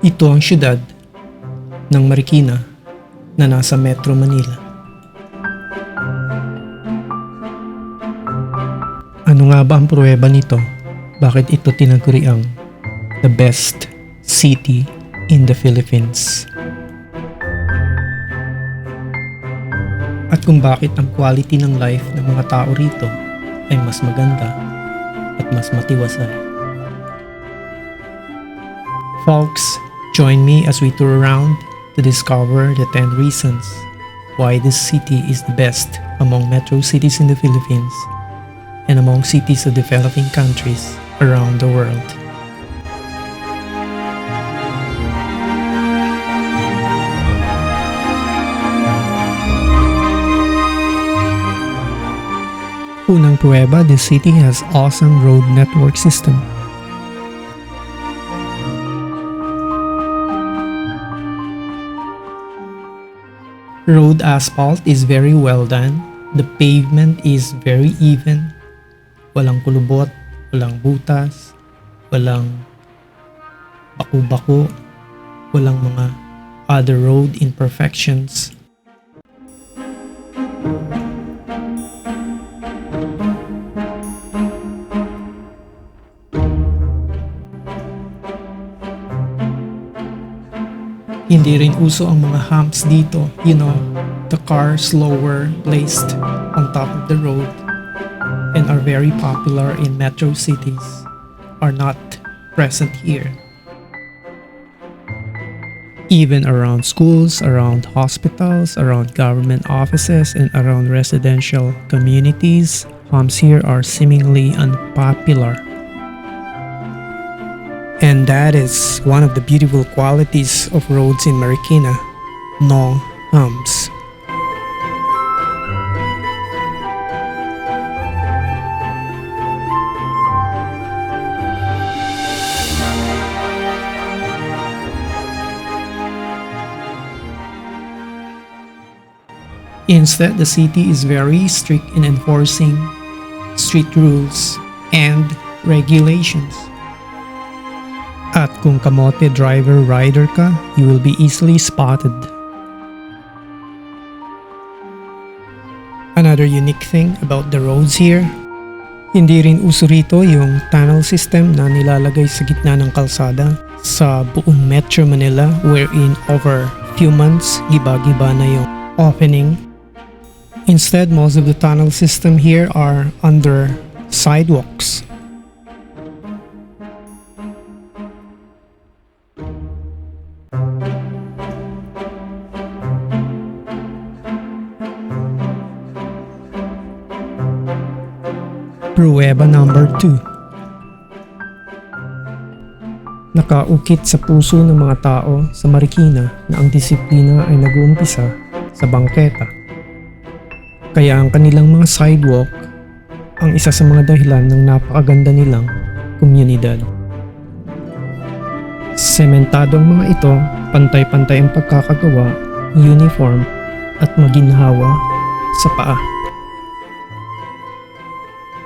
Ito ang siyudad ng Marikina na nasa Metro Manila. Ano nga ba ang pruweba nito? Bakit ito tinaguriang the best city in the Philippines? At kung bakit ang quality ng life ng mga tao rito ay mas maganda at mas matiwasay. Folks, join me as we tour around to discover the 10 reasons why this city is the best among metro cities in the Philippines and among cities of developing countries around the world. Unang pruweba, this city has awesome road network system. Road asphalt is very well done. The pavement is very even. Walang kulubot, walang butas, walang baku-baku, walang mga other road imperfections. Hindi rin uso ang mga humps dito. You know, the car slower placed on top of the road and are very popular in metro cities are not present here. Even around schools, around hospitals, around government offices, and around residential communities, humps here are seemingly unpopular. And that is one of the beautiful qualities of roads in Marikina, no humps. Instead, the city is very strict in enforcing street rules and regulations. At kung kamote driver rider ka, you will be easily spotted. Another unique thing about the roads here, hindi rin uso rito yung tunnel system na nilalagay sa gitna ng kalsada sa buong Metro Manila, wherein over few months, giba-giba na yung opening. Instead, most of the tunnel system here are under sidewalks. Pruweba number 2. Nakaukit sa puso ng mga tao sa Marikina na ang disiplina ay nag-uumpisa sa bangketa. Kaya ang kanilang mga sidewalk ang isa sa mga dahilan ng napakaganda nilang komunidad. Sementado ang mga ito, pantay-pantay ang pagkakagawa, uniform at maginhawa sa paa.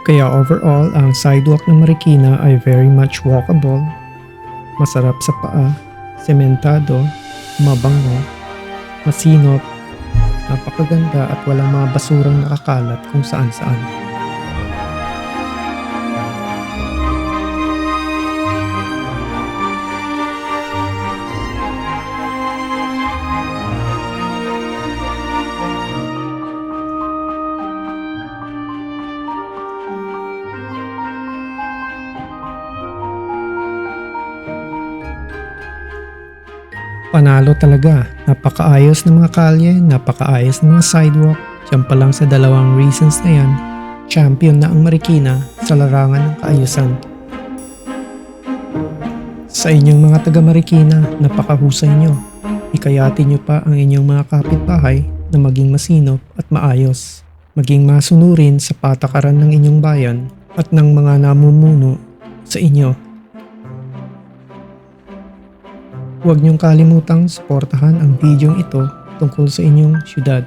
Kaya overall, ang sidewalk ng Marikina ay very much walkable, masarap sa paa, sementado, mabango, masinop, napakaganda at walang mga basurang nakakalat kung saan-saan. Panalo talaga, napakaayos ng mga kalye, napakaayos ng mga sidewalk. Diyan pa lang sa dalawang reasons na yan, champion na ang Marikina sa larangan ng kaayusan. Sa inyong mga taga Marikina, napakahusay nyo. Ikayatin nyo pa ang inyong mga kapitbahay na maging masinop at maayos. Maging masunurin sa patakaran ng inyong bayan at ng mga namumuno sa inyo. Huwag niyong kalimutang suportahan ang videong ito tungkol sa inyong syudad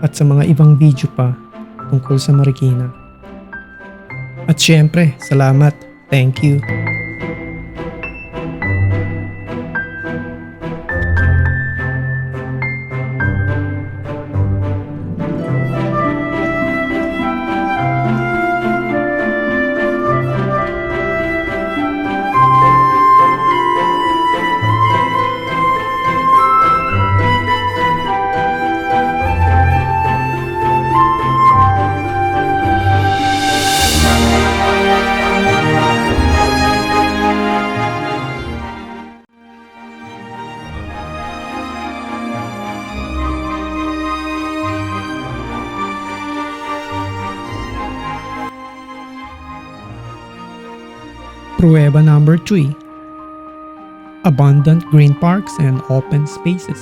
at sa mga ibang video pa tungkol sa Marikina. At syempre, salamat. Thank you. Prueba number 3. Abundant green parks and open spaces.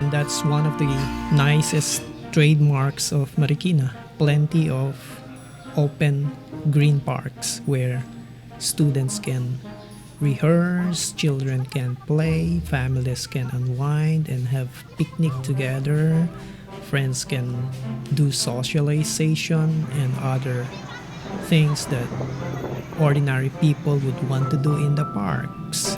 And that's one of the nicest trademarks of Marikina. Plenty of open green parks where students can rehearse, children can play, families can unwind and have picnic together, friends can do socialization and other things that ordinary people would want to do in the parks.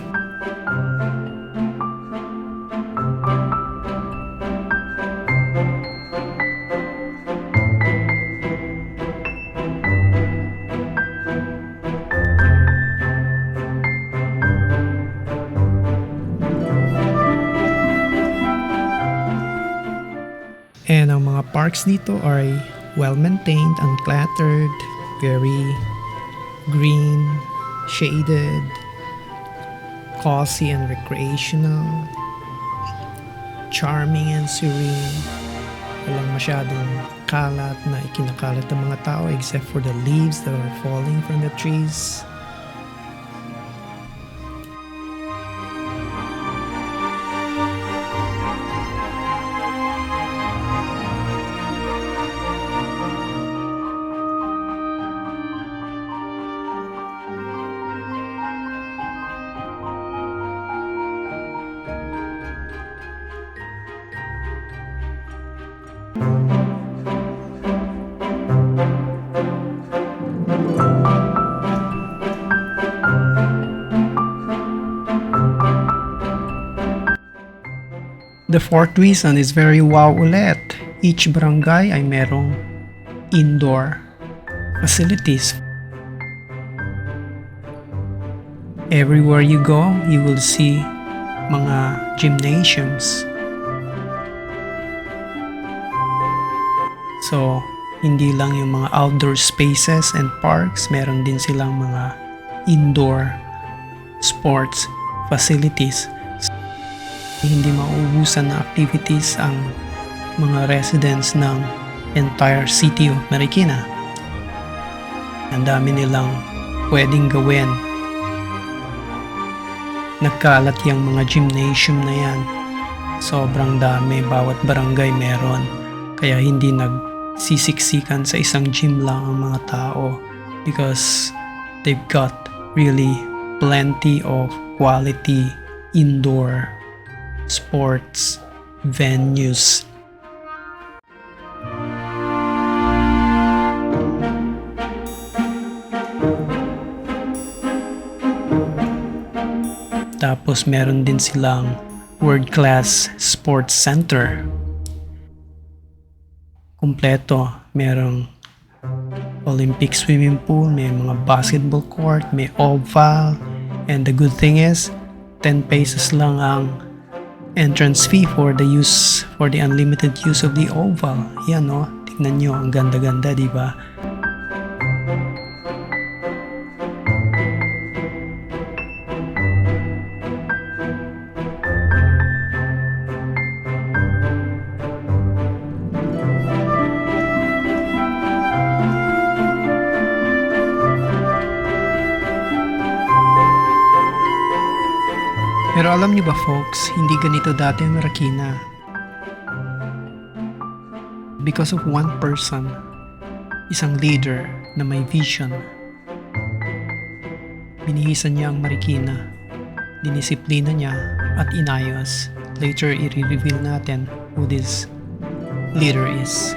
And ang mga parks dito ay well-maintained, uncluttered, very green, shaded, cozy and recreational, charming and serene. Walang masyadong kalat na ikinakalat ng mga tao except for the leaves that are falling from the trees. The fourth reason is very wow ulit. Each barangay ay merong indoor facilities. Everywhere you go, you will see mga gymnasiums. So, hindi lang yung mga outdoor spaces and parks, meron din silang mga indoor sports facilities. Hindi mauubusan na activities ang mga residents ng entire city of Marikina. Ang dami nilang pwedeng gawin. Nagkalat yung mga gymnasium na yan. Sobrang dami, bawat barangay meron. Kaya hindi nagsisiksikan sa isang gym lang ang mga tao because they've got really plenty of quality indoor sports venues. Tapos meron din silang world-class sports center. Kumpleto, merong Olympic swimming pool, may mga basketball court, may oval, and the good thing is 10 pesos lang ang entrance fee for the unlimited use of the oval. Yan no, tignan nyo, ang ganda-ganda, di ba? Pero alam niyo ba folks, hindi ganito dati ang Marikina. Because of one person, isang leader na may vision, binihisan niya ang Marikina, dinisiplina niya at inayos. Later, i-reveal natin who this leader is.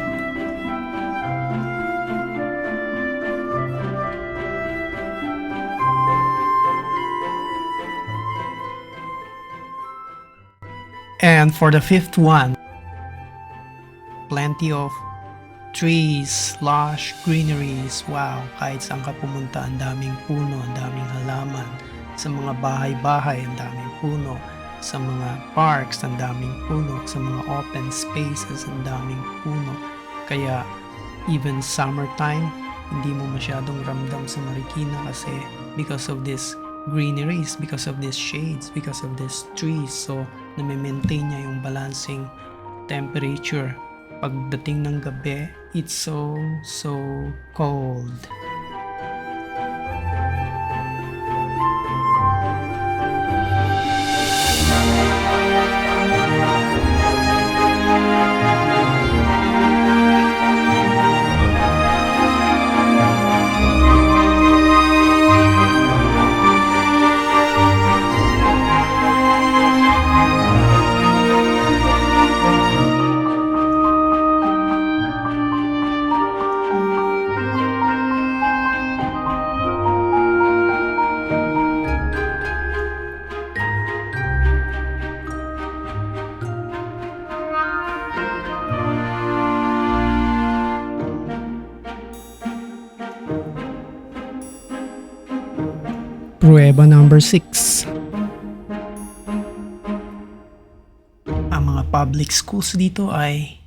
And for the fifth one, plenty of trees, lush greeneries. Wow, kahit saan ka pumunta, ang daming puno, ang daming halaman. Sa mga bahay-bahay, ang daming puno. Sa mga parks, ang daming puno. Sa mga open spaces, ang daming puno. Kaya even summertime, hindi mo masyadong ramdam sa Marikina kasi because of this greeneries, because of these shades, because of these trees. So na-maintain niya yung balancing temperature. Pagdating ng gabi, it's so cold. Prueba number 6. Ang mga public schools dito ay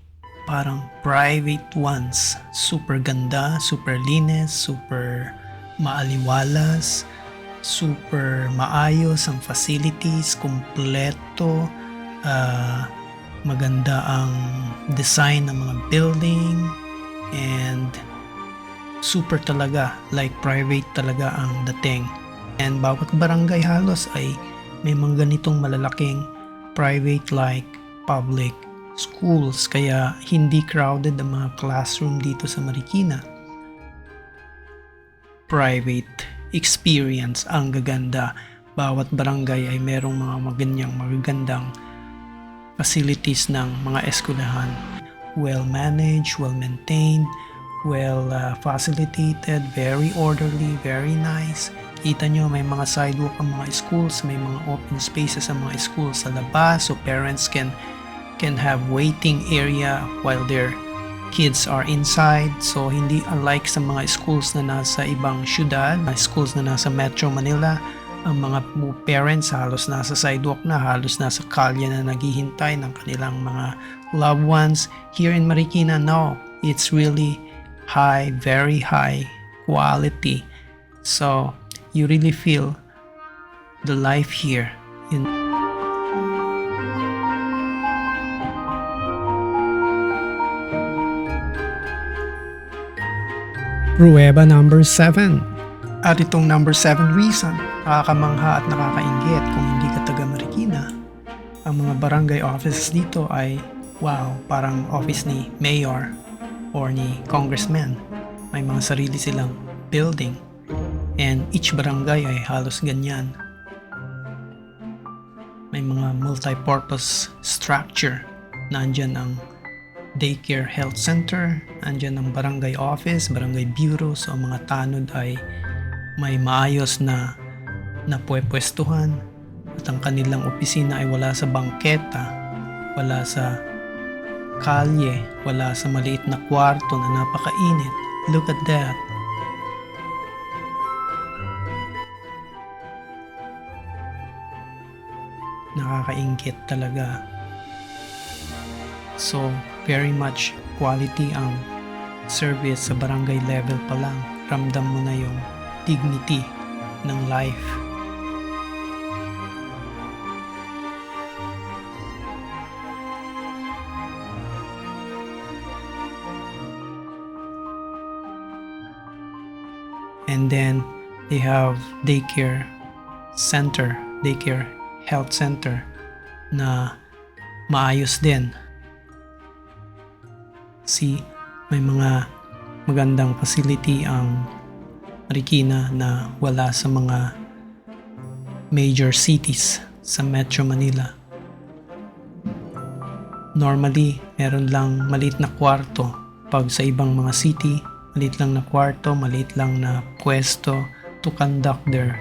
parang private ones. Super ganda, super linis, super maaliwalas, super maayos ang facilities, kumpleto, maganda ang design ng mga building, and super talaga, like private talaga ang dating. And bawat barangay halos ay may mga ganitong malalaking private like public schools, kaya hindi crowded ang mga classroom dito sa Marikina. Private experience ang gaganda. Bawat barangay ay merong mga magagandang facilities ng mga eskwelahan. Well managed, well maintained, well facilitated, very orderly, very nice. Kita nyo, may mga sidewalk ang mga schools, may mga open spaces ang mga schools sa labas, so parents can have waiting area while their kids are inside. So hindi unlike sa mga schools na nasa ibang syudad, schools na nasa Metro Manila, ang mga parents halos nasa sidewalk na, halos nasa kalye na naghihintay ng kanilang mga loved ones. Here in Marikina, no, it's really high, very high quality. So you really feel the life here. Prueba number 7. At itong number 7 reason, nakakamangha at nakakainggit kung hindi ka taga Marikina. Ang mga barangay offices dito ay wow, parang office ni mayor or ni congressman. May mga sarili silang building. And each barangay ay halos ganyan. May mga multi-purpose structure. Nandyan ang daycare health center, nandyan ang barangay office, barangay bureau. So ang mga tanod ay may maayos na pwestuhan. At ang kanilang opisina ay wala sa bangketa, wala sa kalye, wala sa maliit na kwarto na napakainit. Look at that. Nakakaingit talaga. So, very much quality ang service sa barangay level pa lang. Ramdam mo na yung dignity ng life. And then, they have daycare center, daycare health center na maayos din. See, may mga magandang facility ang Marikina na wala sa mga major cities sa Metro Manila. Normally, meron lang maliit na kwarto. Pag sa ibang mga city, maliit lang na kwarto, maliit lang na pwesto to conduct their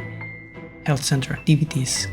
health center activities.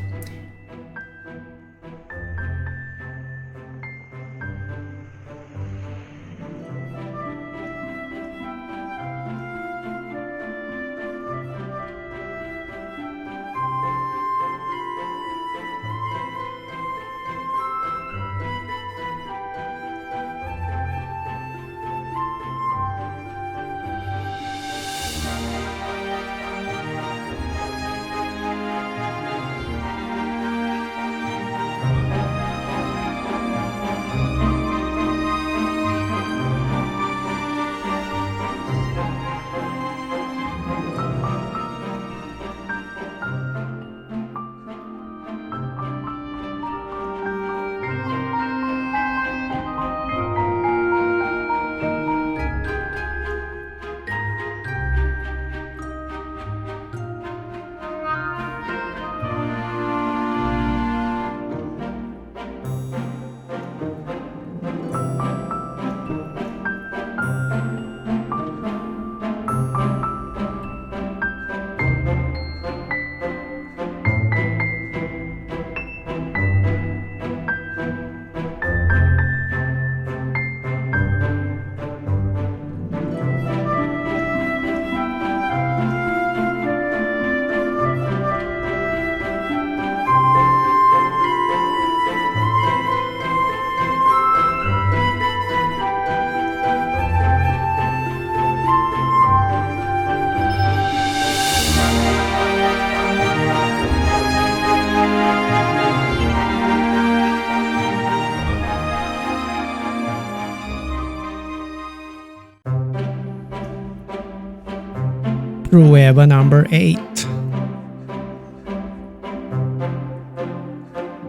Prueba number 8.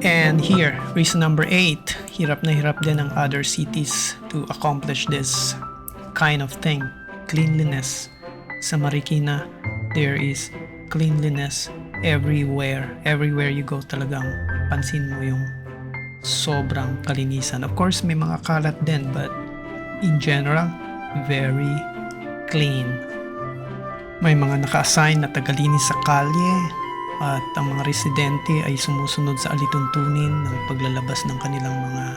And here, reason number 8, hirap na hirap din ang other cities to accomplish this kind of thing. Cleanliness. Sa Marikina, there is cleanliness everywhere. Everywhere you go talagang pansin mo yung sobrang kalinisan. Of course, may mga kalat din, but in general, very clean. May mga naka-assign na tagalinis sa kalye at ang mga residente ay sumusunod sa alituntunin ng paglalabas ng kanilang mga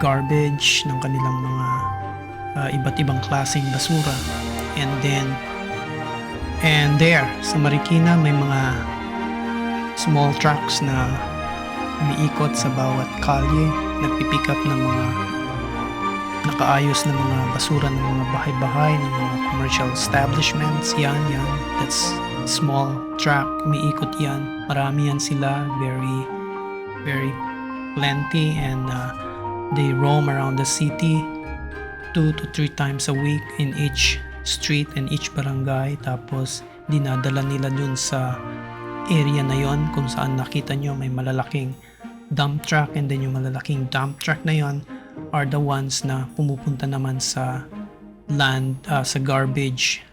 garbage, ng kanilang mga iba't ibang klaseng basura. And there, sa Marikina, may mga small trucks na umiikot sa bawat kalye, nagpipick up ng mga nakaayos na mga basura ng mga bahay-bahay, ng mga commercial establishments. Yan. That's small truck, umiikot yan. Marami yan sila, very, very plenty, and they roam around the city 2 to 3 times a week in each street and each barangay. Tapos dinadala nila dun sa area na yon kung saan nakita nyo may malalaking dump truck, and then yung malalaking dump truck na yon are the ones na pumupunta naman sa land, sa garbage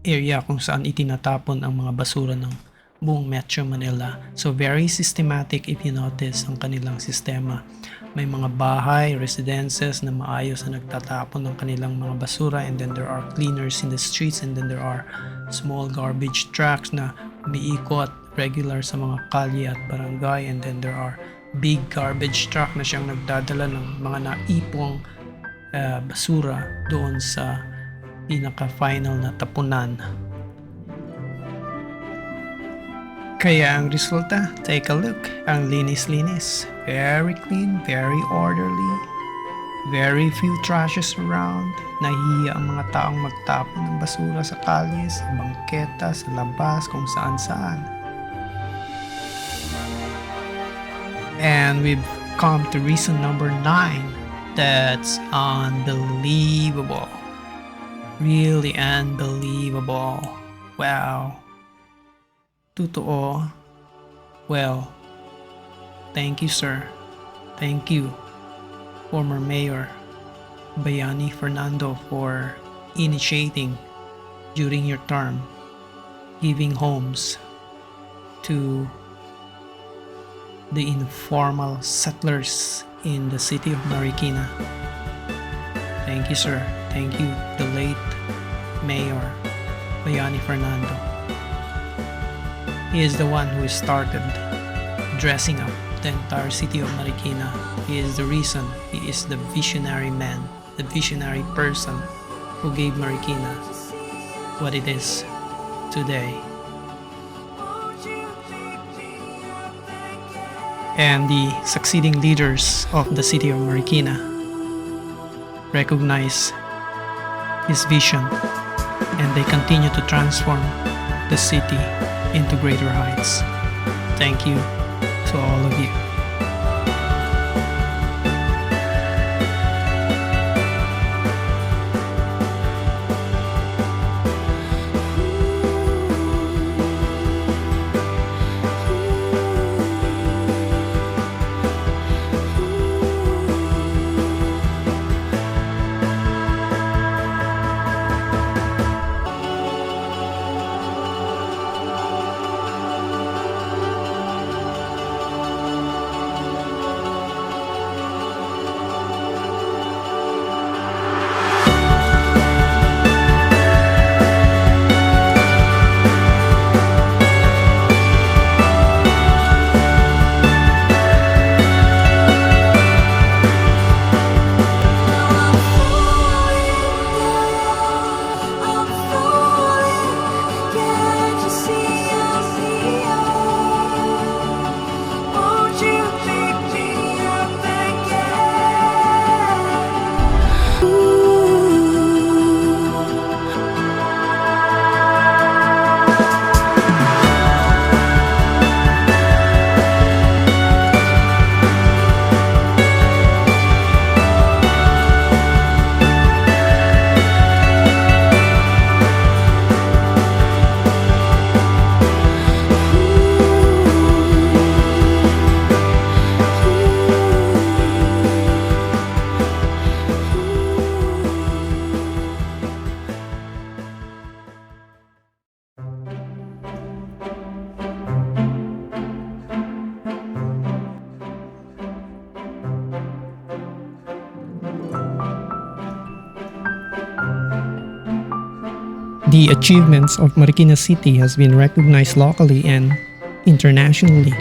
area kung saan itinatapon ang mga basura ng buong Metro Manila. So very systematic if you notice ang kanilang sistema. May mga bahay, residences na maayos na nagtatapon ng kanilang mga basura, and then there are cleaners in the streets, and then there are small garbage trucks na umiikot regular sa mga kalye at barangay, and then there are big garbage truck na siyang nagdadala ng mga naipong basura doon sa pinaka-final na tapunan. Kaya ang resulta, take a look. Ang linis-linis. Very clean, very orderly. Very few trashes around. Nahihiya ang mga taong magtapon ng basura sa kalye, sa bangketa, sa labas, kung saan-saan. And we've come to reason number 9. That's unbelievable. Really unbelievable. Wow. Totoo. Well, thank you, sir. Thank you, former Mayor Bayani Fernando, for initiating during your term giving homes to the informal settlers in the city of Marikina. Thank you, sir. Thank you, the late Mayor Bayani Fernando. He is the one who started dressing up the entire city of Marikina. He is the reason, he is the visionary man, the visionary person who gave Marikina what it is today. And the succeeding leaders of the city of Marikina recognize his vision, and they continue to transform the city into greater heights. Thank you to all of you. The achievements of Marikina City has been recognized locally and internationally.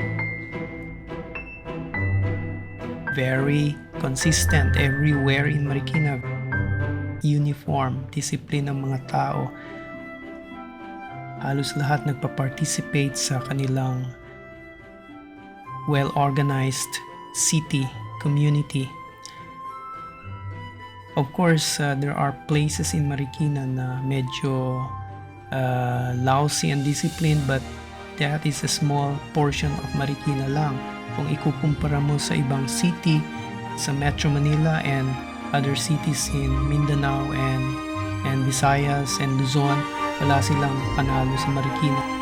Very consistent everywhere in Marikina. Uniform, discipline ng mga tao. Halos lahat nagpa-participate sa kanilang well-organized city, community. Of course, there are places in Marikina na medyo lousy and disciplined, but that is a small portion of Marikina lang. Kung ikukumpara mo sa ibang city, sa Metro Manila and other cities in Mindanao and Visayas and Luzon, wala silang panalo sa Marikina.